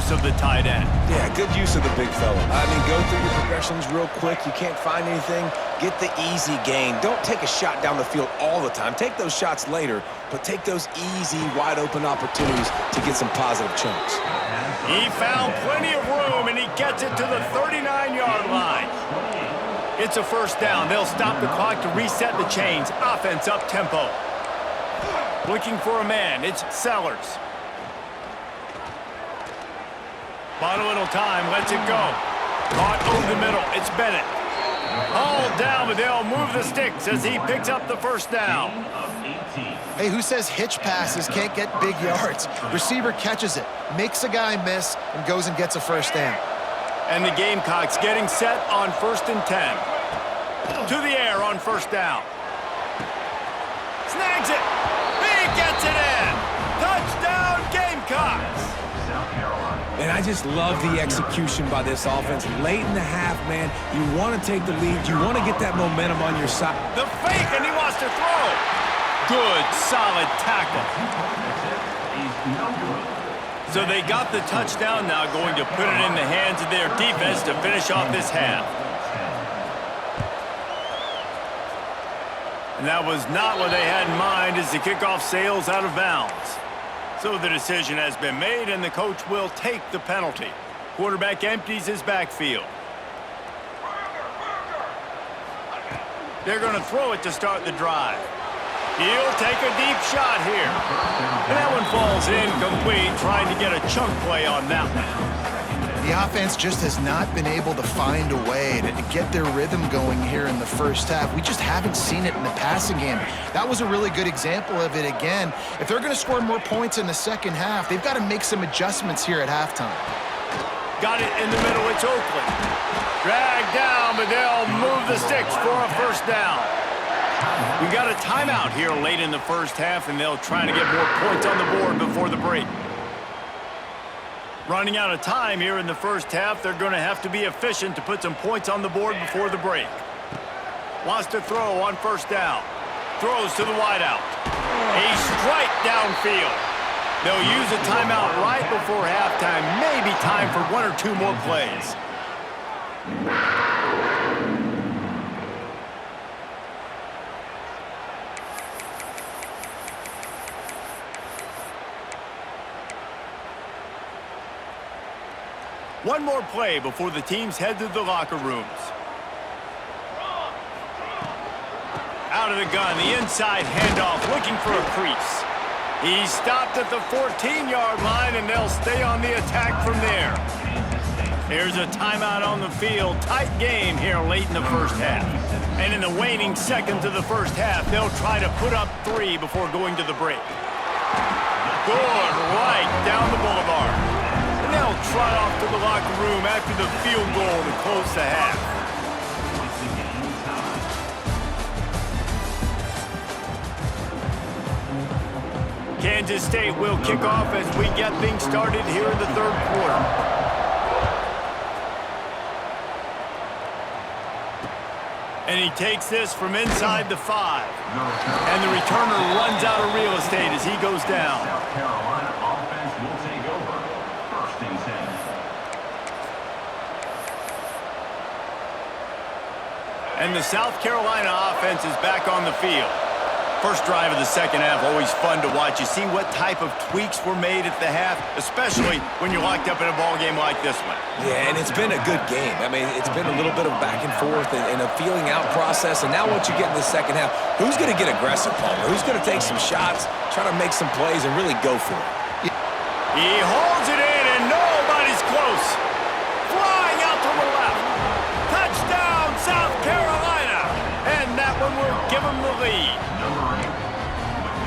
use of the tight end. Yeah, good use of the big fella. I mean, go through your progressions real quick. You can't find anything. Get the easy gain. Don't take a shot down the field all the time. Take those shots later, but take those easy, wide-open opportunities to get some positive chunks. He found plenty of room, and he gets it to the 39-yard line. It's a first down. They'll stop the clock to reset the chains. Offense up-tempo. Looking for a man. It's Sellers. Bought a little time. Lets it go. Caught over the middle. It's Bennett. Hauled down, but they'll move the sticks as he picks up the first down. Hey, who says hitch passes can't get big yards? Receiver catches it, makes a guy miss, and goes and gets a first down. And the Gamecocks getting set on 1st and 10. To the air on first down. Snags it. He gets it in. Touchdown, Gamecocks. And I just love the execution by this offense. Late in the half, man, you want to take the lead. You want to get that momentum on your side. The fake, and he wants to throw. Good, solid tackle. So they got the touchdown now, going to put it in the hands of their defense to finish off this half. And that was not what they had in mind as the kickoff sails out of bounds. So the decision has been made, and the coach will take the penalty. Quarterback empties his backfield. They're going to throw it to start the drive. He'll take a deep shot here. And that one falls incomplete, trying to get a chunk play on that one. The offense just has not been able to find a way to get their rhythm going here in the first half. We just haven't seen it in the passing game. That was a really good example of it again. If they're going to score more points in the second half, they've got to make some adjustments here at halftime. Got it in the middle. It's Oakland. Dragged down, but they'll move the sticks for a first down. We got a timeout here late in the first half, and they'll try to get more points on the board before the break. Running out of time here in the first half, they're going to have to be efficient to put some points on the board before the break. Wants to throw on first down. Throws to the wideout. A strike downfield. They'll use a timeout right before halftime. Maybe time for one or two more plays. One more play before the teams head to the locker rooms. Out of the gun, the inside handoff, looking for a crease. He's stopped at the 14-yard line, and they'll stay on the attack from there. There's a timeout on the field. Tight game here late in the first half. And in the waning seconds of the first half, they'll try to put up 3 before going to the break. Good, right down the boulevard. And they'll trot off to the locker room after the field goal to close the half. Kansas State will kick off as we get things started here in the third quarter. And he takes this from inside the 5. And the returner runs out of real estate as he goes down. South Carolina offense will take over. 1st and 10. And the South Carolina offense is back on the field. First drive of the second half, always fun to watch. You see what type of tweaks were made at the half, especially when you're locked up in a ball game like this one. Yeah, and it's been a good game. I mean, it's been a little bit of back and forth and a feeling out process. And now once you get in the second half, who's going to get aggressive, Palmer? Who's going to take some shots, try to make some plays, and really go for it? He holds it in, and nobody's close. Flying out to the left. Touchdown, South Carolina. And that one will give them the lead.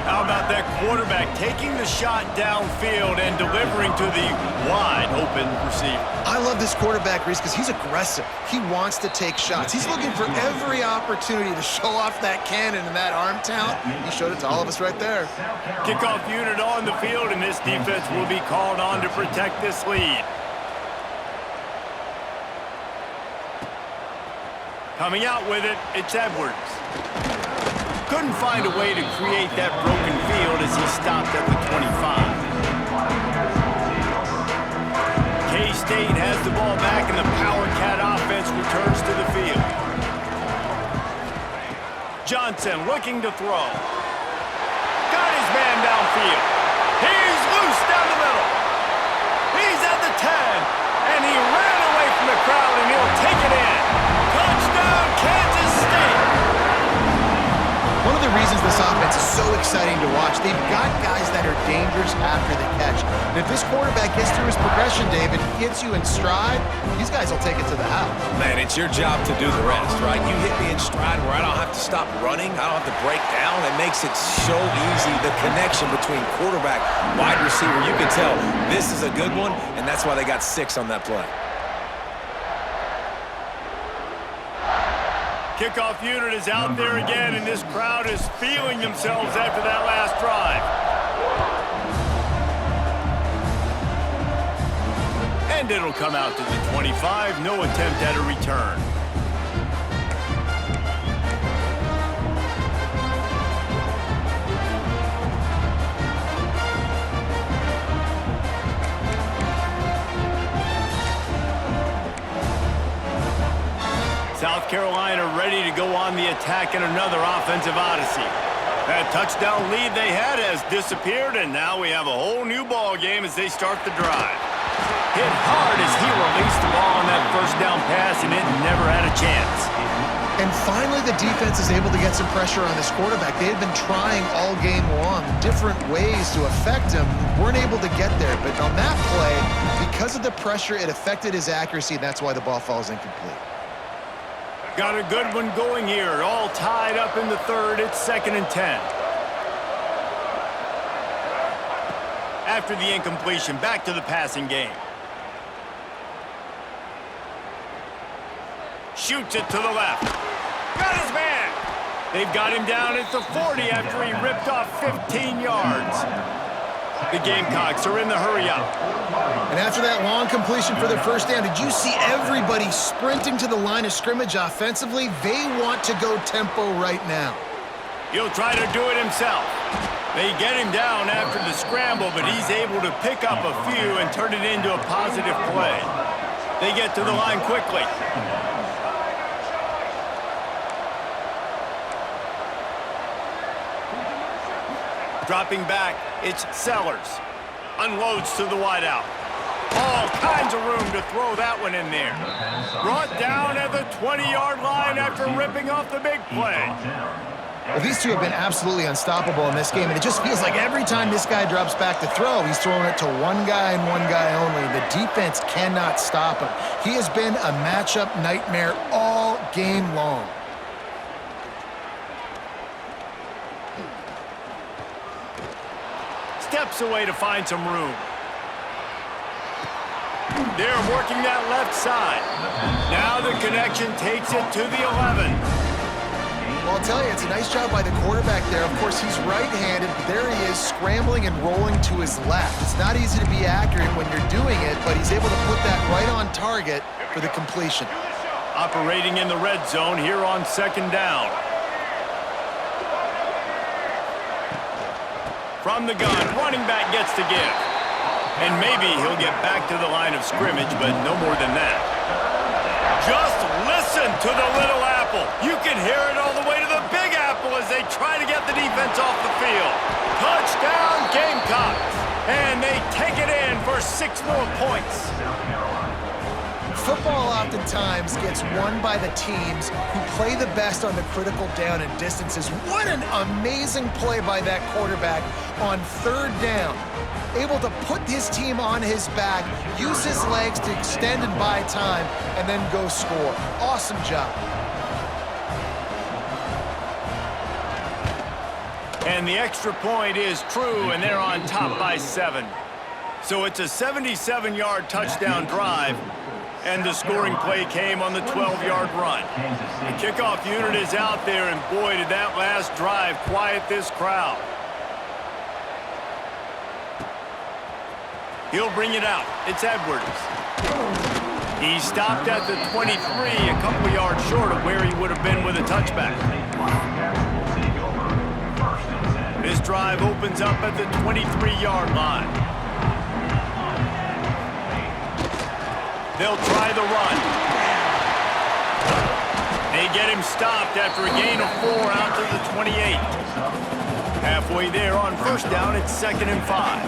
How about that quarterback taking the shot downfield and delivering to the wide-open receiver? I love this quarterback, Reese, because he's aggressive. He wants to take shots. He's looking for every opportunity to show off that cannon and that arm talent. He showed it to all of us right there. Kickoff unit on the field, and this defense will be called on to protect this lead. Coming out with it, it's Edwards. Couldn't find a way to create that broken field as he stopped at the 25. Johnson looking to throw. Got his man downfield. He's loose down the middle. He's at the 10, and he ran away from the crowd, and he'll take it in. Touchdown, Kansas State. One of the reasons this offense is so exciting to watch, they've got guys that are dangerous after the catch. And if this quarterback gets through his progression, David, gets you in stride, these guys will take it to the house. Man, it's your job to do the rest, right? You hit me in stride where I don't have to stop running. I don't have to break down. It makes it so easy. The connection between quarterback, wide receiver, you can tell this is a good one, and that's why they got 6 on that play. Kickoff unit is out there again, and this crowd is feeling themselves after that last drive. And it'll come out to the 25. No attempt at a return. South Carolina ready to go on the attack in another offensive odyssey. That touchdown lead they had has disappeared, and now we have a whole new ball game as they start the drive. Hit hard as he released the ball on that first down pass, and it never had a chance. And finally, the defense is able to get some pressure on this quarterback. They had been trying all game long, different ways to affect him, weren't able to get there. But on that play, because of the pressure, it affected his accuracy, and that's why the ball falls incomplete. Got a good one going here. All tied up in the third. It's 2nd and 10. After the incompletion, back to the passing game. Shoots it to the left. Got his man. They've got him down at the 40 after he ripped off 15 yards. The Gamecocks are in the hurry-up. And after that long completion for their first down, did you see everybody sprinting to the line of scrimmage offensively? They want to go tempo right now. He'll try to do it himself. They get him down after the scramble, but he's able to pick up a few and turn it into a positive play. They get to the line quickly. Dropping back, it's Sellers. Unloads to the wideout. All kinds of room to throw that one in there. Brought down at the 20-yard line after ripping off the big play. Well, these two have been absolutely unstoppable in this game, and it just feels like every time this guy drops back to throw, he's throwing it to one guy and one guy only. The defense cannot stop him. He has been a matchup nightmare all game long. Steps away to find some room. They're working that left side. Now the connection takes it to the 11. Well, I'll tell you, it's a nice job by the quarterback there. Of course, he's right-handed, but there he is scrambling and rolling to his left. It's not easy to be accurate when you're doing it, but he's able to put that right on target for the completion. Operating in the red zone here on 2nd down. From the gun, running back gets to give. And maybe he'll get back to the line of scrimmage, but no more than that. Just listen to the little apple. You can hear it all the way to the big apple as they try to get the defense off the field. Touchdown, Gamecocks. And they take it in for 6 more points. Football oftentimes gets won by the teams who play the best on the critical down and distances. What an amazing play by that quarterback on 3rd down. Able to put his team on his back, use his legs to extend and buy time, and then go score. Awesome job. And the extra point is true, and they're on top by 7. So it's a 77-yard touchdown drive. And the scoring play came on the 12-yard run. The kickoff unit is out there, and boy, did that last drive quiet this crowd. He'll bring it out. It's Edwards. He stopped at the 23, a couple yards short of where he would have been with a touchback. This drive opens up at the 23-yard line. They'll try the run. They get him stopped after a gain of 4 out to the 28. Halfway there on first down, it's 2nd and 5.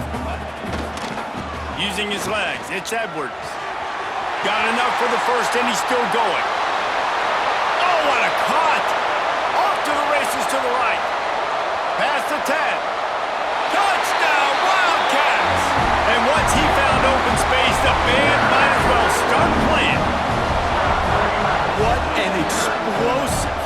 Using his legs, it's Edwards. Got enough for the first, and he's still going. Oh, what a cut! Off to the races to the right. Past the 10. Touchdown, Wildcats! And once he found open space, the band might as well start playing. What an explosive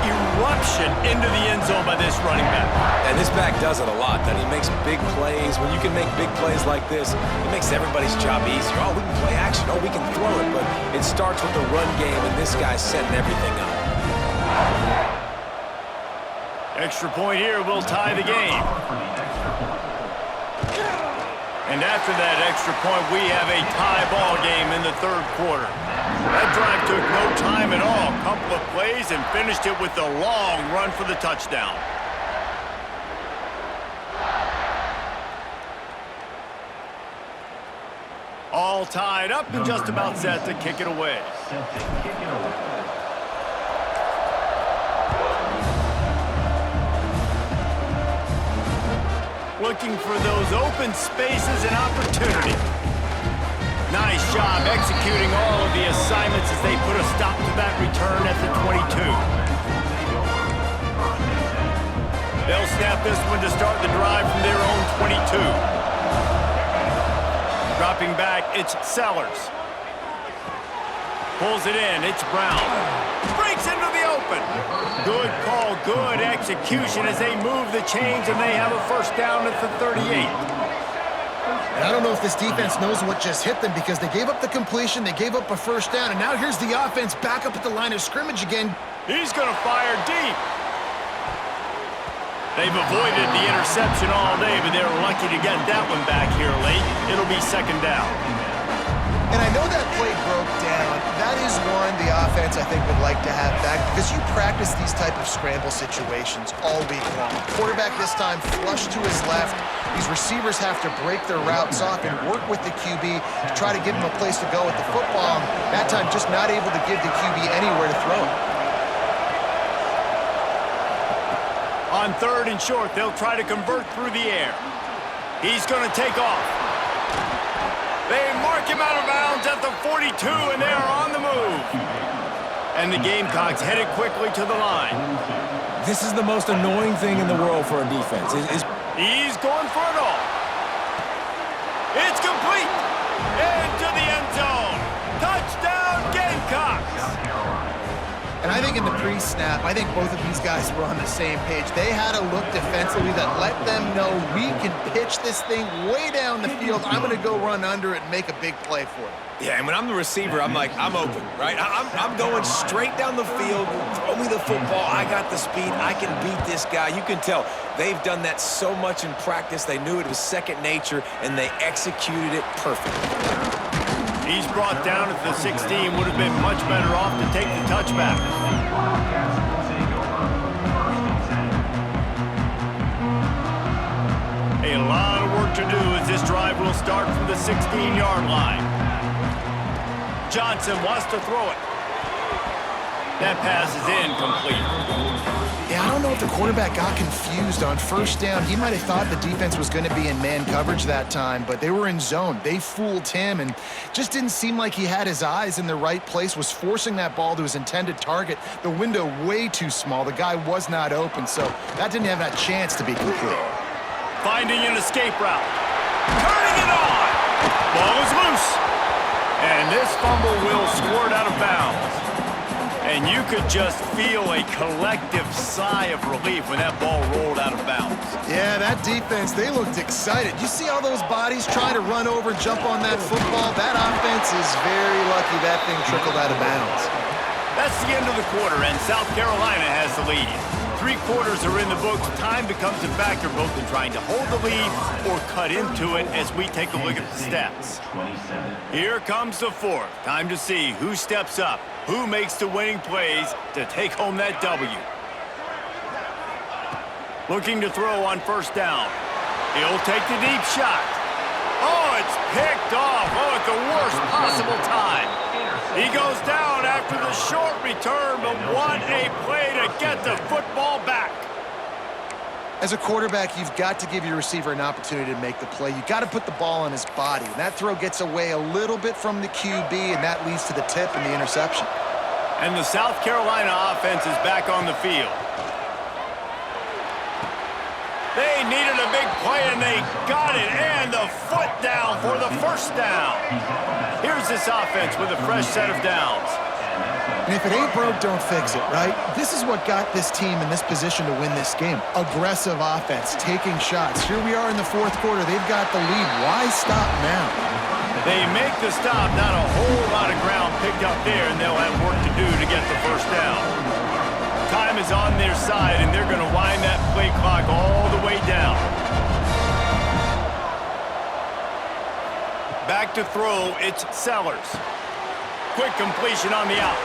eruption into the end zone by this running back. And this back does it a lot. Then he makes big plays. When you can make big plays like this, it makes everybody's job easier. Oh, we can play action. Oh, we can throw it. But it starts with the run game, and this guy's setting everything up. Extra point here will tie the game. And after that extra point, we have a tie ball game in the 3rd quarter. That drive took no time at all. A couple of plays and finished it with a long run for the touchdown. All tied up and just about set to kick it away. Looking for those open spaces and opportunity. Nice job executing all of the assignments as they put a stop to that return at the 22. They'll snap this one to start the drive from their own 22. Dropping back, it's Sellers. Pulls it in, it's Brown. Breaks into the open. Good call, good execution as they move the chains and they have a first down at the 38. And I don't know if this defense knows what just hit them because they gave up the completion, they gave up a first down, and now here's the offense back up at the line of scrimmage again. He's going to fire deep. They've avoided the interception all day, but they're lucky to get that one back here late. It'll be 2nd down. And I know that play broke down. That is one the offense, I think, would like to have back because you practice these type of scramble situations all week long. Quarterback this time flush to his left. These receivers have to break their routes off and work with the QB to try to give him a place to go with the football. That time, just not able to give the QB anywhere to throw it. On 3rd and short, they'll try to convert through the air. He's going to take off. They mark him out of bounds at the 42, and they are on the move. And the Gamecocks headed quickly to the line. This is the most annoying thing in the world for a defense. He's going for it all. It's complete. Into the end zone. Touchdown, Gamecocks. And I think in the pre-snap, I think both of these guys were on the same page. They had a look defensively that let them know we can pitch this thing way down the field. I'm going to go run under it and make a big play for it. Yeah, and when I'm the receiver, I'm like, I'm open, right? I'm going straight down the field. Throw me the football. I got the speed. I can beat this guy. You can tell they've done that so much in practice. They knew it was second nature, and they executed it perfectly. He's brought down at the 16. Would have been much better off to take the touchback. A lot of work to do as this drive will start from the 16-yard line. Johnson wants to throw it. That pass is incomplete. Yeah, I don't know if the quarterback got confused on first down. He might have thought the defense was going to be in man coverage that time, but they were in zone. They fooled him and just didn't seem like he had his eyes in the right place, was forcing that ball to his intended target. The window way too small. The guy was not open, so that didn't have that chance to be complete. Finding an escape route. Turning it on. Ball is loose. And this fumble will squirt out of bounds. And you could just feel a collective sigh of relief when that ball rolled out of bounds. Yeah, that defense, they looked excited. You see all those bodies trying to run over, jump on that football? That offense is very lucky that thing trickled out of bounds. That's the end of the quarter, and South Carolina has the lead. 3 quarters are in the books. Time becomes a factor both in trying to hold the lead or cut into it as we take a look at the stats. Here comes the 4th. Time to see who steps up, who makes the winning plays to take home that W. Looking to throw on first down. He'll take the deep shot. Oh, it's picked off. Oh, at the worst possible time. He goes down after after the short return, but what a play to get the football back. As a quarterback, you've got to give your receiver an opportunity to make the play. You've got to put the ball on his body. And that throw gets away a little bit from the QB, and that leads to the tip and the interception. And the South Carolina offense is back on the field. They needed a big play, and they got it. And the foot down for the first down. Here's this offense with a fresh set of downs. And if it ain't broke, don't fix it, right? This is what got this team in this position to win this game. Aggressive offense, taking shots. Here we are in the fourth quarter. They've got the lead. Why stop now? They make the stop. Not a whole lot of ground picked up there, and they'll have work to do to get the first down. Time is on their side, and they're going to wind that play clock all the way down. Back to throw, it's Sellers. Quick completion on the out.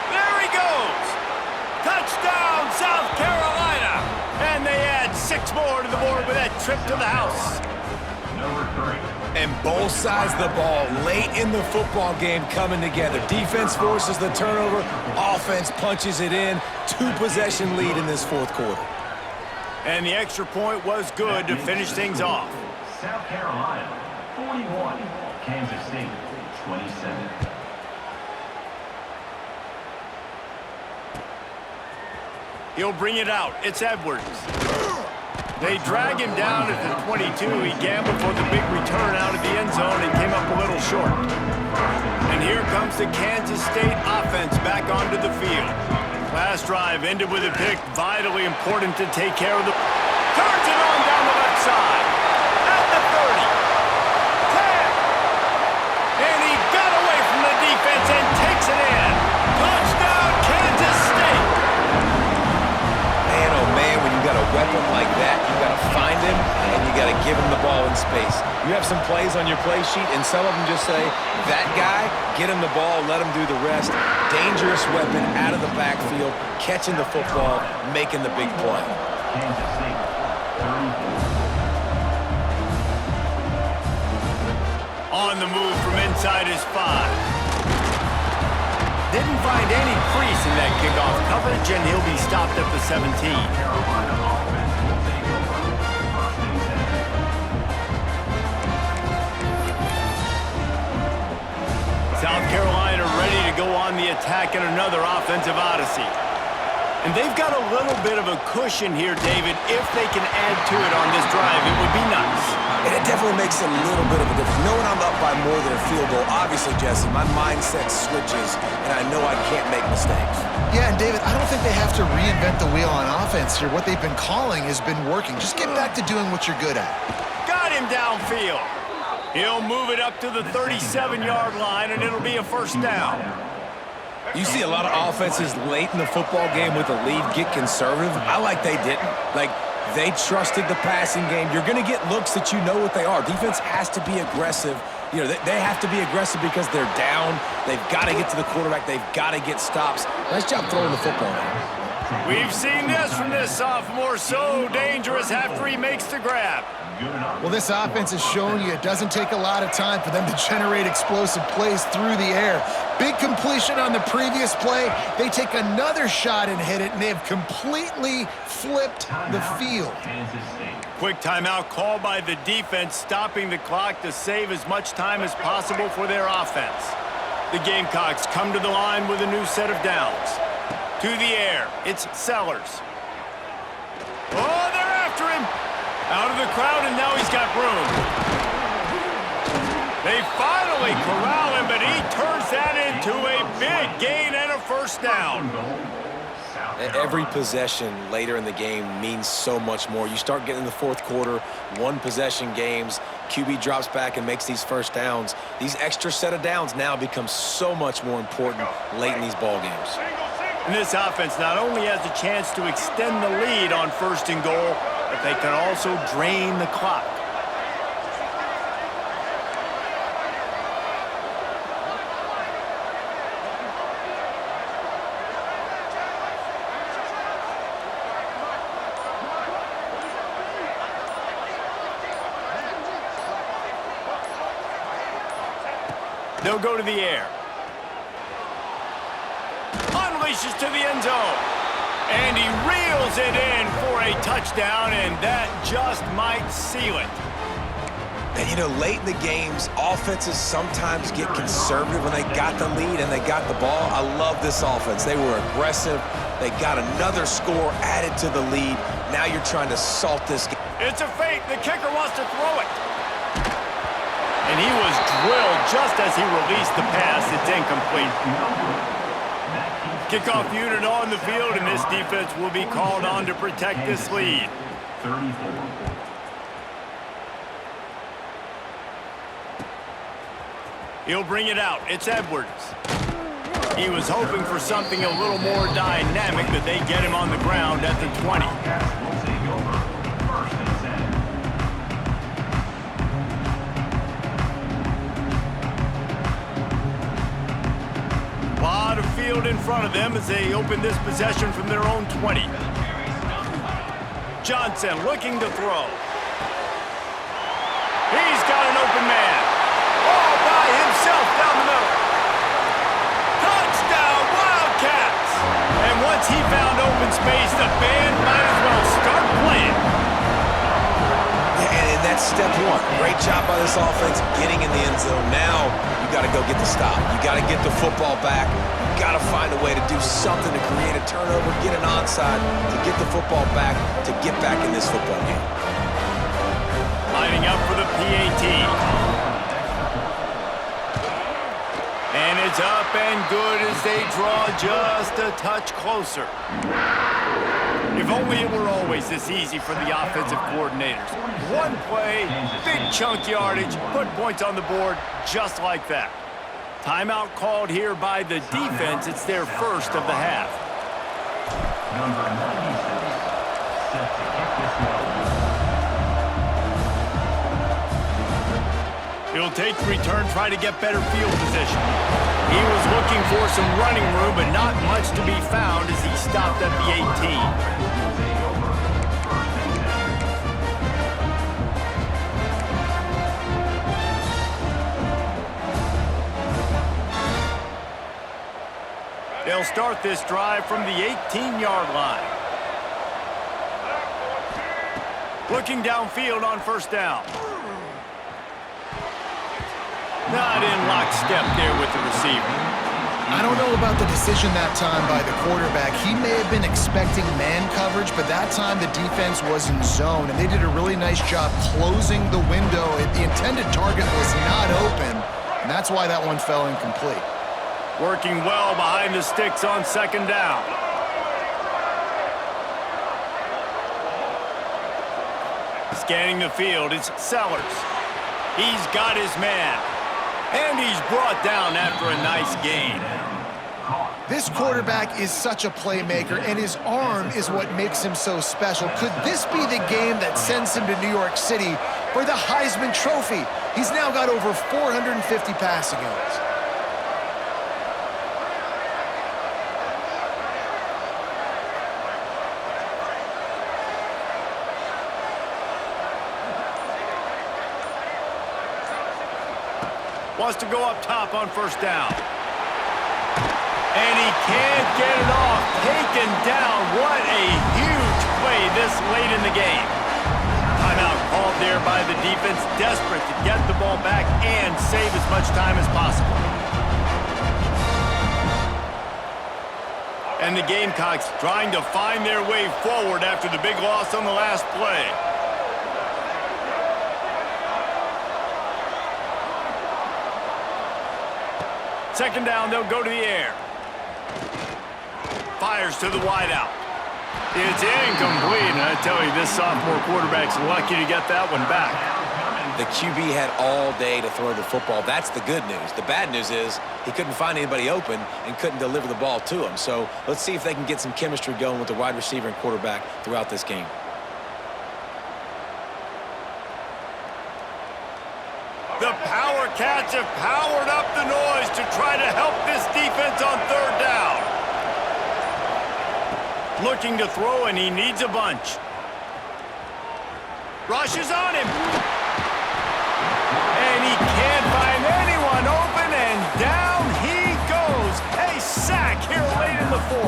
There he goes! Touchdown, South Carolina! And they add 6 more to the board with that trip to the house. And both sides of the ball late in the football game coming together. Defense forces the turnover. Offense punches it in. 2-possession lead in this fourth quarter. And the extra point was good to finish things off. South Carolina, 41. Kansas State, 27. He'll bring it out. It's Edwards. They drag him down at the 22. He gambled for the big return out of the end zone and came up a little short. And here comes the Kansas State offense back onto the field. Last drive ended with a pick. Vitally important to take care of the... Turns it on down the left side. At the 30. 10. And he got away from the defense and takes it in. Touchdown, Kansas State. Man, oh man, when you got a weapon like that, you got to find him and you got to give him the ball in space. You have some plays on your play sheet, and some of them just say, that guy, get him the ball, let him do the rest. Dangerous weapon out of the backfield, catching the football, making the big play. Kansas State, 34. On the move from inside his 5. Didn't find any crease in that kickoff coverage, and he'll be stopped at the 17. Carolina offense will take over. First and 10. South Carolina ready to go on the attack in another offensive odyssey. And they've got a little bit of a cushion here, David. If they can add to it on this drive, it would be nice. And it definitely makes a little bit of a difference. Knowing I'm up by more than a field goal, obviously, Jesse, my mindset switches, and I know I can't make mistakes. Yeah, and David, I don't think they have to reinvent the wheel on offense here. What they've been calling has been working. Just get back to doing what you're good at. Got him downfield. He'll move it up to the 37-yard line, and it'll be a first down. You see a lot of offenses late in the football game with a lead get conservative. I like they didn't. Like, they trusted the passing game. You're going to get looks that you know what they are. Defense has to be aggressive. You know, they have to be aggressive because they're down. They've got to get to the quarterback. They've got to get stops. Nice job throwing the football. We've seen this from this sophomore, so dangerous after he makes the grab. Well, this offense has shown you it doesn't take a lot of time for them to generate explosive plays through the air. Big completion on the previous play. They take another shot and hit it, and they have completely flipped the field. Quick timeout called by the defense, stopping the clock to save as much time as possible for their offense. The Gamecocks come to the line with a new set of downs. To the air, it's Sellers. Oh, they're after him! Out of the crowd, and now he's got room. They finally corral him, but he turns that into a big gain and a first down. Every possession later in the game means so much more. You start getting in the fourth quarter, one-possession games, QB drops back and makes these first downs. These extra set of downs now become so much more important late in these ball games. And this offense not only has a chance to extend the lead on first and goal, but they can also drain the clock. They'll go to the air. unleashes to the end zone. And he reels it in for a touchdown, and that just might seal it. And, you know, late in the games, offenses sometimes get conservative when they got the lead and they got the ball. I love this offense. They were aggressive. They got another score added to the lead. Now you're trying to salt this game. It's a fake. The kicker wants to throw it. And he was drilled just as he released the pass. It's incomplete. Kickoff unit on the field, and this defense will be called on to protect this lead. 34. He'll bring it out. It's Edwards. He was hoping for something a little more dynamic, but they get him on the ground at the 20. Will take over. First and 10. Lot of field in front of them as they open this possession from their own 20. Johnson looking to throw. He's got an open man. All by himself down the middle. Touchdown, Wildcats! And once he found open space, the band might as well start playing. And that's step one. Great job by this offense getting in the end zone. Now you got to go get the stop. You got to get the football back. You got to find a way to do something to create a turnover, get an onside, to get the football back, to get back in this football game. Lining up for the PAT. And it's up and good as they draw just a touch closer. If only it were always this easy for the offensive coordinators. One play, big chunk yardage, put points on the board just like that. Timeout called here by the defense. It's their first of the half. Number 96, set to kick this one. He'll take the return, try to get better field position. He was looking for some running room, but not much to be found as he stopped at the 18. They'll start this drive from the 18-yard line. Looking downfield on first down. Not in lockstep there with the receiver. I don't know about the decision that time by the quarterback. He may have been expecting man coverage, but that time the defense was in zone, and they did a really nice job closing the window. The intended target was not open, and that's why that one fell incomplete. Working well behind the sticks on second down. Scanning the field, it's Sellers. He's got his man. And he's brought down after a nice gain. This quarterback is such a playmaker, and his arm is what makes him so special. Could this be the game that sends him to New York City for the Heisman Trophy? He's now got over 450 passing yards. Wants to go up top on first down. And he can't get it off. Taken down. What a huge play this late in the game. Timeout called there by the defense, desperate to get the ball back and save as much time as possible. And the Gamecocks trying to find their way forward after the big loss on the last play. Second down, they'll go to the air. Fires to the wideout. It's incomplete, and I tell you, this sophomore quarterback's lucky to get that one back. The QB had all day to throw the football. That's the good news. The bad news is he couldn't find anybody open and couldn't deliver the ball to him. So let's see if they can get some chemistry going with the wide receiver and quarterback throughout this game. The Power Cats have powered up the noise to try to help this defense on third down. Looking to throw, and he needs a bunch. Rush is on him. And he can't find anyone open, and down he goes. A sack here late in the fourth.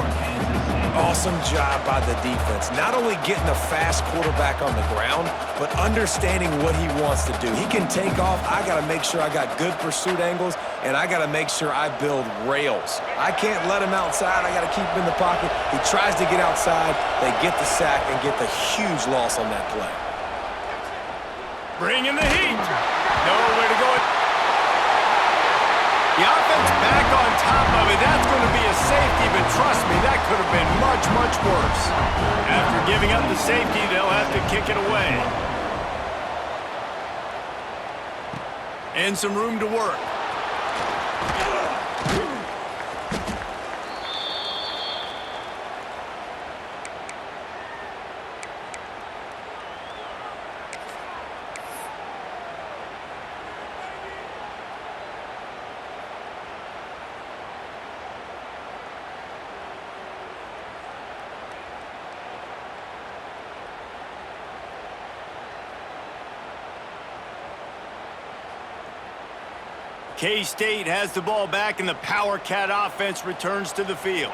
awesome job by the defense. Not only getting a fast quarterback on the ground, but understanding what he wants to do. He can take off. I got to make sure I got good pursuit angles, and I got to make sure I build rails. I can't let him outside. I got to keep him in the pocket. He tries to get outside. They get the sack and get the huge loss on that play. Bring in the heat. Nowhere to go. The offense back on top of it. That's going to be a safety, but trust me, that could have been much, much worse. After giving up the safety, they'll have to kick it away. And some room to work. K-State has the ball back, and the Power Cat offense returns to the field.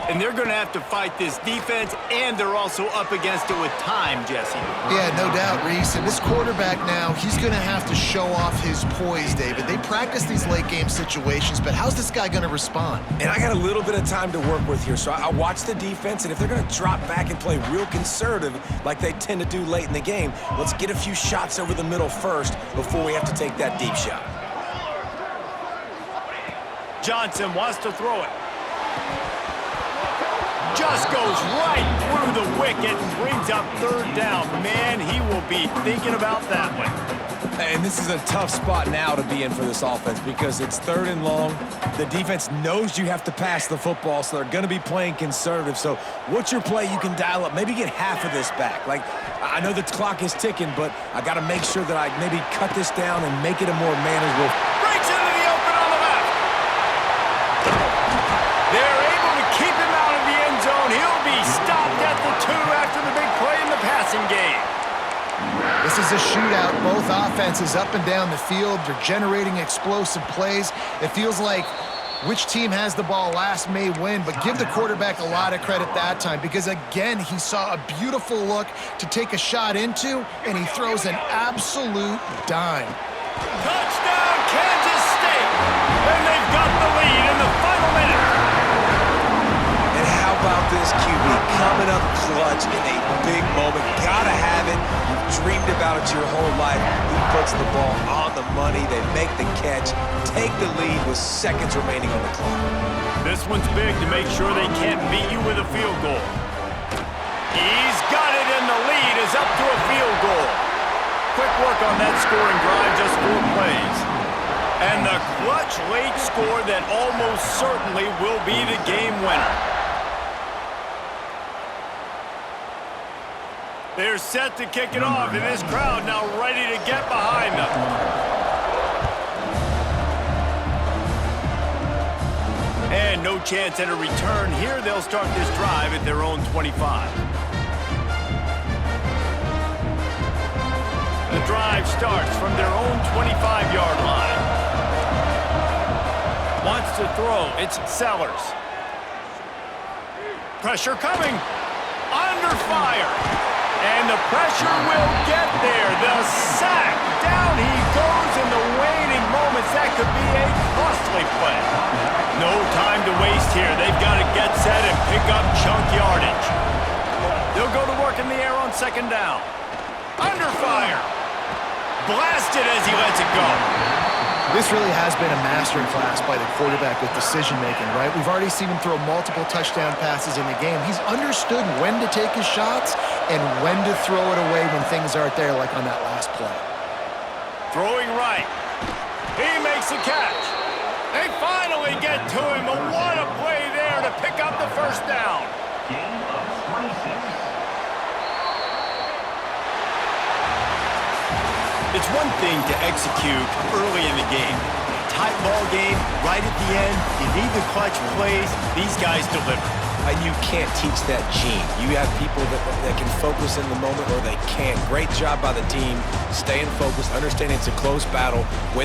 And they're going to have to fight this defense, and they're also up against it with time, Jesse. Yeah, no doubt, Reese. And this quarterback now, he's going to have to show off his poise, David. They practice these late-game situations, but how's this guy going to respond? And I got a little bit of time to work with here, so I watch the defense, and if they're going to drop back and play real conservative like they tend to do late in the game, let's get a few shots over the middle first before we have to take that deep shot. Johnson wants to throw it. Just goes right through the wicket and brings up third down. Man, he will be thinking about that one. And this is a tough spot now to be in for this offense because it's 3rd and long. The defense knows you have to pass the football, so they're going to be playing conservative. So what's your play you can dial up? Maybe get half of this back. Like, I know the clock is ticking, but I got to make sure that I maybe cut this down and make it a more manageable. Breaks into the open on the left. They're able to keep him out of the end zone. He'll be stopped at the 2 after the big play in the passing game. This is a shootout. Both offenses up and down the field. They're generating explosive plays. It feels like which team has the ball last may win, but give the quarterback a lot of credit that time because, again, he saw a beautiful look to take a shot into, and he throws an absolute dime. Touchdown, Kansas State! And they've got the lead in the final minute. And how about this QB coming up clutch in a big moment? Gotta have it. You've dreamed about it your whole life. He puts the ball on the money. They make the catch, take the lead with seconds remaining on the clock. This one's big to make sure they can't beat you with a field goal. He's got it, and the lead is up to a field goal. Quick work on that scoring drive, just 4 plays. And the clutch late score that almost certainly will be the game winner. They're set to kick it off, and this crowd now ready to get behind them. And no chance at a return here. They'll start this drive at their own 25. The drive starts from their own 25-yard line. Wants to throw. It's Sellers. Pressure coming. Under fire. And the pressure will get there. The sack. Down he goes in the waning moments. That could be a costly play. No time to waste here. They've got to get set and pick up chunk yardage. They'll go to work in the air on 2nd down. Under fire. Blasted as he lets it go. This really has been a masterclass by the quarterback with decision-making, right? We've already seen him throw multiple touchdown passes in the game. He's understood when to take his shots and when to throw it away when things aren't there, like on that last play. Throwing right. He makes a catch. They finally get to him. What a play there to pick up the 1st down. Gain of 26. It's one thing to execute early in the game. Tight ball game, right at the end. You need the clutch plays. These guys deliver. And you can't teach that gene. You have people that can focus in the moment or they can't. Great job by the team, staying focused, understanding it's a close battle. When